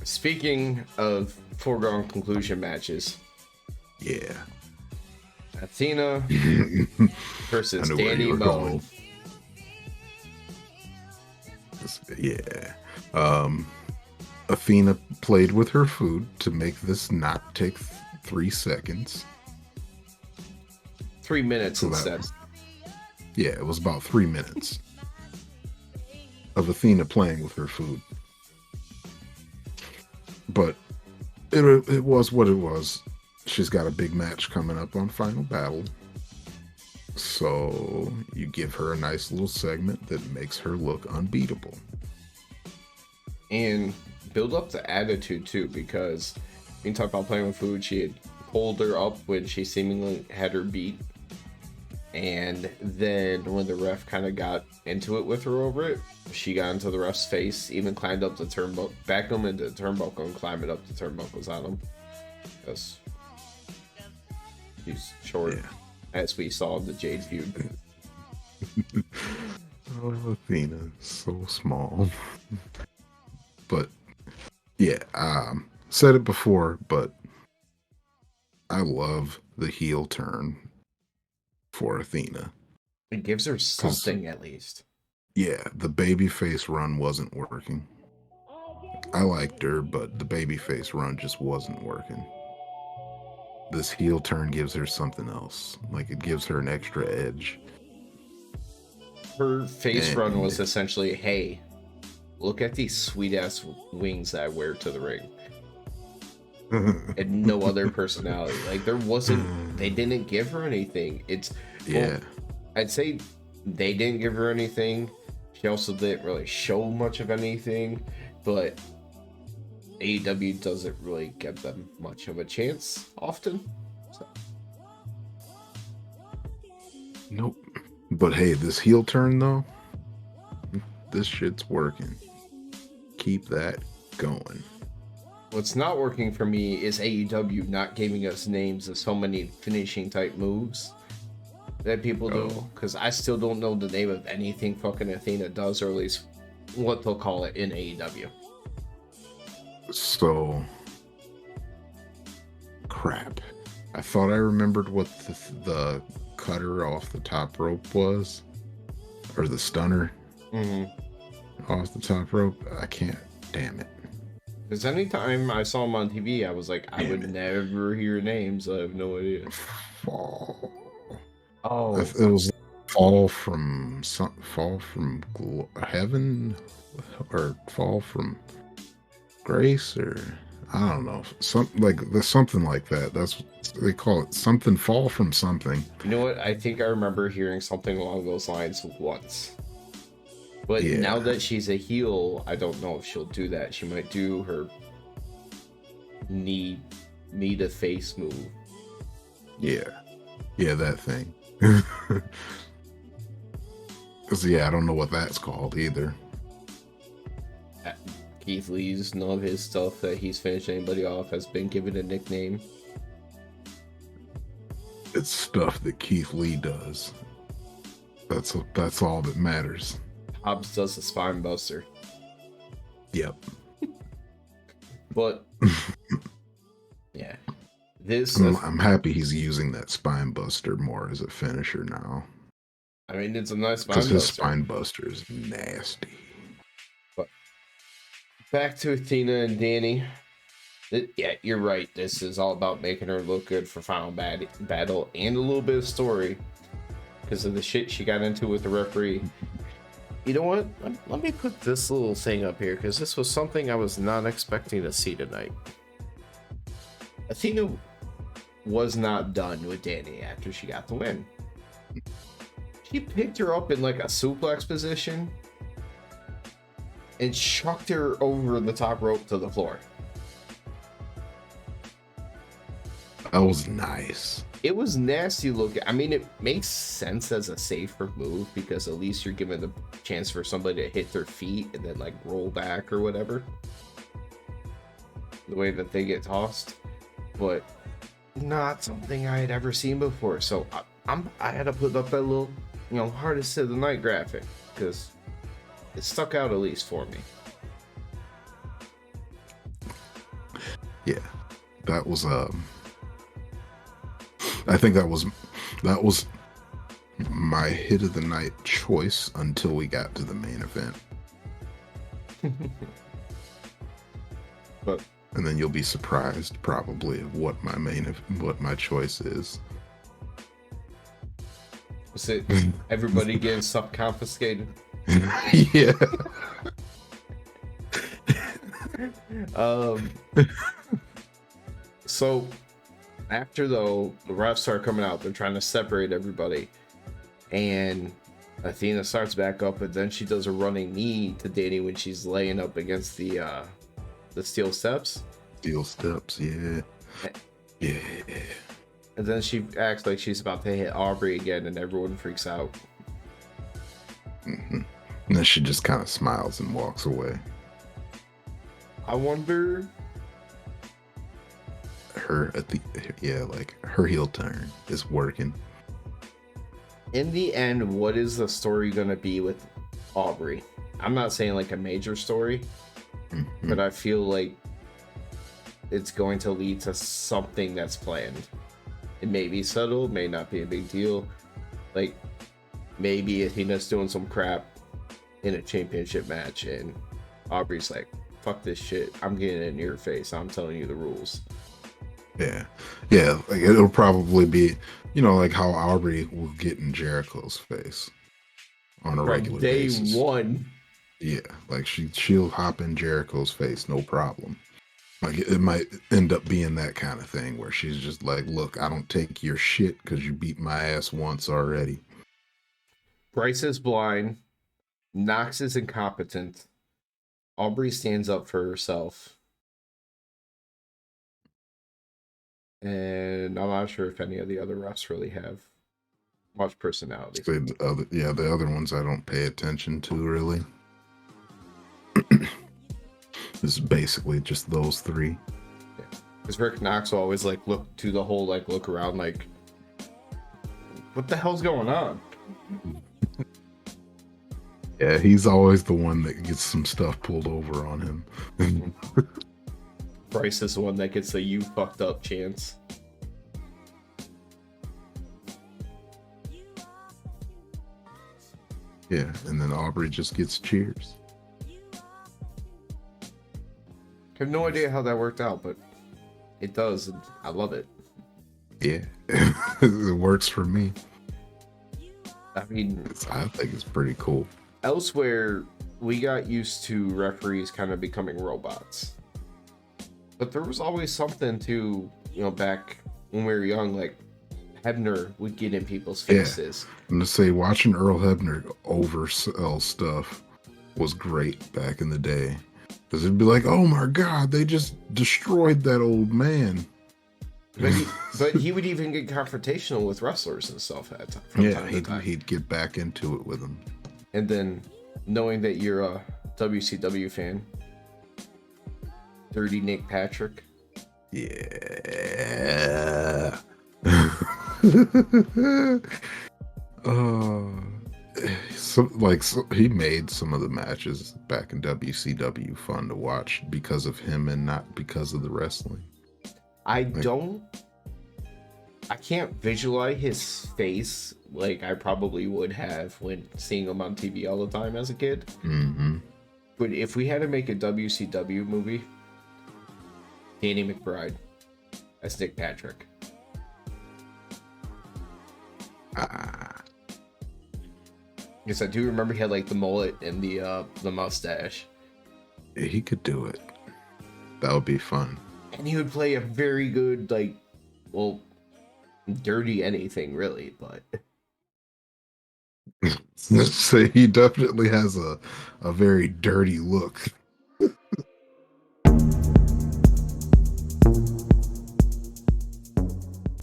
Speaking of foregone conclusion matches, Yeah. Athena versus I knew where Danny you were Moen. going. Yeah. Athena played with her food to make this not take 3 seconds. 3 minutes So instead. Yeah, it was about 3 minutes of Athena playing with her food. But it was what it was. She's got a big match coming up on Final Battle. So you give her a nice little segment that makes her look unbeatable. And build up the attitude too, because we talk about playing with food. She had pulled her up when she seemingly had her beat. And then when the ref kind of got into it with her over it, she got into the ref's face, even climbed up the turnbuckle, backed him into the turnbuckle and climbing up the turnbuckles on him. Because he's short, as we saw in the Jade feud. Oh, Athena, so small. But yeah, said it before, but I love the heel turn for Athena. It gives her something at least. Yeah, the babyface run wasn't working. I liked her, but the babyface run just wasn't working. This heel turn gives her something else. Like, it gives her an extra edge. Her face run was essentially, hey, look at these sweet ass wings that I wear to the ring. And no other personality. Like, there wasn't, they didn't give her anything. Well, I'd say they didn't give her anything. She also didn't really show much of anything, but AEW doesn't really give them much of a chance often. So. Nope. But hey, this heel turn though, this shit's working. Keep that going. What's not working for me is AEW not giving us names of so many finishing type moves that people do, because I still don't know the name of anything fucking Athena does, or at least what they'll call it in AEW. So, crap. I thought I remembered what the cutter off the top rope was, or the stunner off the top rope. I can't. Damn it. Because anytime I saw him on TV, I was like, I would never hear names. I have no idea. Fall. Oh, It was fall from heaven, or fall from grace, or I don't know, something like that. That's what they call it. Something fall from something. You know what? I think I remember hearing something along those lines once. But now that she's a heel, I don't know if she'll do that. She might do her knee to face move. Yeah, that thing. Cause I don't know what that's called either. Keith Lee's, none of his stuff that he's finished anybody off has been given a nickname. It's stuff that Keith Lee does. That's all that matters. Hobbs does the spine buster. Yep. But yeah, I'm happy he's using that spine buster more as a finisher now. I mean, it's a nice spine buster. Because his spine buster is nasty. But back to Athena and Danny. Yeah, you're right. This is all about making her look good for Final Battle and a little bit of story because of the shit she got into with the referee. You know what? Let me put this little thing up here because this was something I was not expecting to see tonight. Athena was not done with Danny after she got the win. She picked her up in like a suplex position and chucked her over the top rope to the floor. That was nice. It was nasty looking. I mean, it makes sense as a safer move because at least you're giving the chance for somebody to hit their feet and then like roll back or whatever. The way that they get tossed, but not something I had ever seen before. So I had to put up that little, hardest of the night graphic because it stuck out at least for me. Yeah, that was I think that was my hit of the night choice until we got to the main event. But And then you'll be surprised probably of what my choice is. was it everybody getting stuff confiscated? Yeah. So after though the refs start coming out, they're trying to separate everybody, and Athena starts back up, but then she does a running knee to Danny when she's laying up against the steel steps. Steel steps, yeah. Yeah. And then she acts like she's about to hit Aubrey again, and everyone freaks out. Mm-hmm. And then she just kind of smiles and walks away. I wonder her her heel turn is working. In the end, what is the story gonna be with Aubrey? I'm not saying like a major story, but I feel like it's going to lead to something that's planned. It may be subtle, may not be a big deal. Like maybe Athena's doing some crap in a championship match, and Aubrey's like, "Fuck this shit! I'm getting it in your face. I'm telling you the rules." Yeah, like it'll probably be, like how Aubrey will get in Jericho's face on a regular basis. Day one. Yeah, like she'll hop in Jericho's face, no problem. Like it might end up being that kind of thing where she's just like, "Look, I don't take your shit because you beat my ass once already." Bryce is blind. Knox is incompetent. Aubrey stands up for herself. And I'm not sure if any of the other refs really have much personality. The other ones I don't pay attention to really. This is basically just those three. Yeah. Because Rick Knox will always like look to the whole, like look around like, what the hell's going on? Yeah, he's always the one that gets some stuff pulled over on him. Bryce is the one that gets the "you fucked up" chance. Yeah, and then Aubrey just gets cheers. I have no idea how that worked out, but it does, and I love it. Yeah, it works for me. I mean, I think it's pretty cool. Elsewhere, we got used to referees kind of becoming robots. But there was always something to, back when we were young, like Hebner would get in people's faces. Yeah. I'm going to say watching Earl Hebner oversell stuff was great back in the day. Because it'd be like, oh my God, they just destroyed that old man. But he would even get confrontational with wrestlers and stuff at time. He'd get back into it with them. And then, knowing that you're a WCW fan, Dirty Nick Patrick. Yeah. He made some of the matches back in WCW fun to watch because of him and not because of the wrestling. I can't visualize his face like I probably would have when seeing him on TV all the time as a kid. Mm-hmm. But if we had to make a WCW movie, Danny McBride as Nick Patrick. Yes, I do remember he had like the mullet and the mustache. Yeah, he could do it. That would be fun. And he would play a very good, dirty anything really, but Let's say he definitely has a very dirty look.